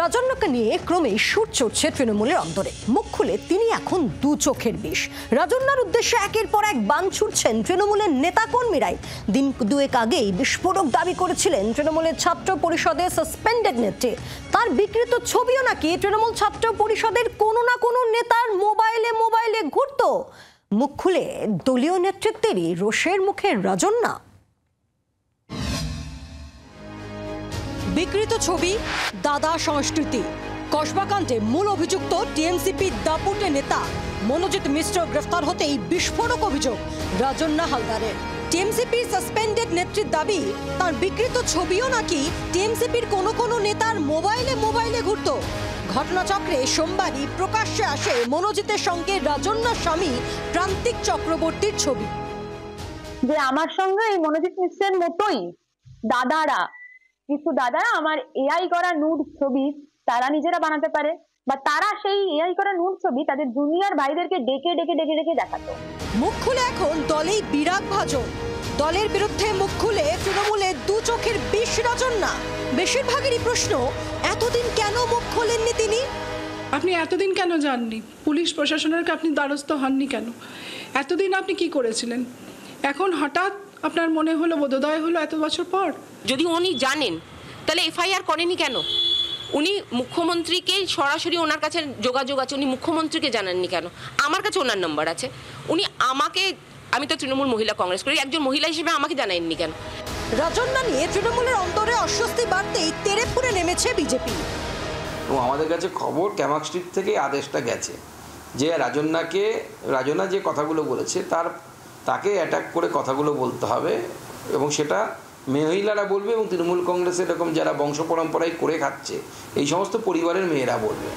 রাজন্যাকে নিয়ে ক্রমেই সুর চড়ছে তৃণমূলের অন্তরে। মুখ খুলে তিনি এখন দু চোখের বিষ। রাজন্যার উদ্দেশ্যে একের পর এক বান ছুড়ছেন তৃণমূলের নেতাকর্মীরাই। দিন দুয়েক আগেই বিস্ফোরক দাবি করেছিলেন তৃণমূলের ছাত্র পরিষদের সাসপেন্ডেড নেত্রী। তার বিকৃত ছবিও নাকি তৃণমূল ছাত্র পরিষদের কোনো না কোনো নেতার মোবাইলে ঘুরত। মুখ খুলে দলীয় নেতৃত্বেরই রোষের মুখে রাজন্যা। বিকৃত ছবি, দাদা সংস্কৃতি। কসবাকাণ্ডে মূল অভিযুক্ত টিএমসিপি দাপুটে নেতা মনোজিৎ মিশ্র গ্রেফতার হতেই বিস্ফোরক অভিযোগ রাজন্যা হালদারের। টিএমসিপির সাসপেন্ডেড নেত্রীর দাবি, তার বিকৃত ছবিও নাকি টিএমসিপির কোনো নেতার মোবাইলে ঘুরত। ঘটনাচক্রে সোমবারই প্রকাশ্যে আসে মনোজিতের সঙ্গে রাজন্যার স্বামী প্রান্তিক চক্রবর্তীর ছবি। যে আমার সঙ্গে এই মনোজিৎ মিশ্রের মতোই কিছু দাদারা আমার এআই করা নুড ছবি তারা নিজেরা বানাতে পারে, বা তারা সেই এআই করা নুড ছবি তাদের জুনিয়র ভাইদেরকে ডেকে দেখাতো। মুখ খুলে এখন দলেই বিরাগ ভাজন। দলের বিরুদ্ধে মুখ খুলে তৃণমূলের দু চোখের বিষ রাজন্যা। বেশিরভাগেরই প্রশ্ন, এতদিন কেন মুখ খোলেননি তিনি? আপনি এতদিন কেন যাননি? পুলিশ প্রশাসনের আপনি দ্বারস্থ হননি কেন? এতদিন আপনি কি করেছিলেন? এখন হঠাৎ আপনার মনে হলো, বোধোদয় হলো এত বছর পর? যদি উনি জানেন তাহলে এফআইআর করেনি কেন? উনি মুখ্যমন্ত্রীকে সরাসরি, ওনার কাছে যোগাযোগ আছে, উনি মুখ্যমন্ত্রীকে জানাননি কেন? আমার কাছে ওনার নাম্বার আছে। উনি আমাকে, আমি তো তৃণমূল মহিলা কংগ্রেস করি, একজন মহিলা হিসেবে আমাকে জানাননি কেন? রাজন্যা নিয়ে তৃণমূলের অন্তরে অস্বস্তি বাড়তেই তেড়ে ফুঁড়ে নেমেছে বিজেপি। এবং আমাদের কাছে খবর ক্যামাক স্ট্রিট থেকে আদেশটা গেছে যে রাজন্যা যে কথাগুলো বলেছে তাকে অ্যাটাক করে কথাগুলো বলতে হবে, এবং সেটা মহিলারা বলবে, এবং তৃণমূল কংগ্রেসের এরকম যারা বংশ পরম্পরায় করে খাচ্ছে এই সমস্ত পরিবারের মেয়েরা বলবে।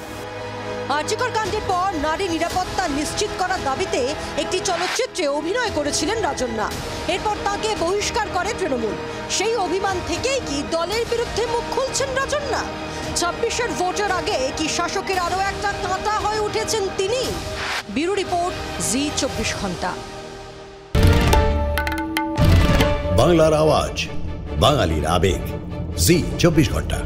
আরজিকর কাণ্ডের পর নারী নিরাপত্তা নিশ্চিত করার দাবিতে একটি চলচ্চিত্রে অভিনয় করেছিলেন রাজন্যা। এরপর তাকে বহিষ্কার করে তৃণমূল। সেই অভিমান থেকেই কি দলের বিরুদ্ধে মুখ খুলছেন রাজন্যা? 26-এর ভোটের আগে কি শাসকের আরো একটা কাঁটা হয়ে উঠেছেন তিনি? ব্যুরো রিপোর্ট, জি 24 ঘন্টা। বাংলার আওয়াজ, বাঙালির আবেগ, জি 24 ঘন্টা।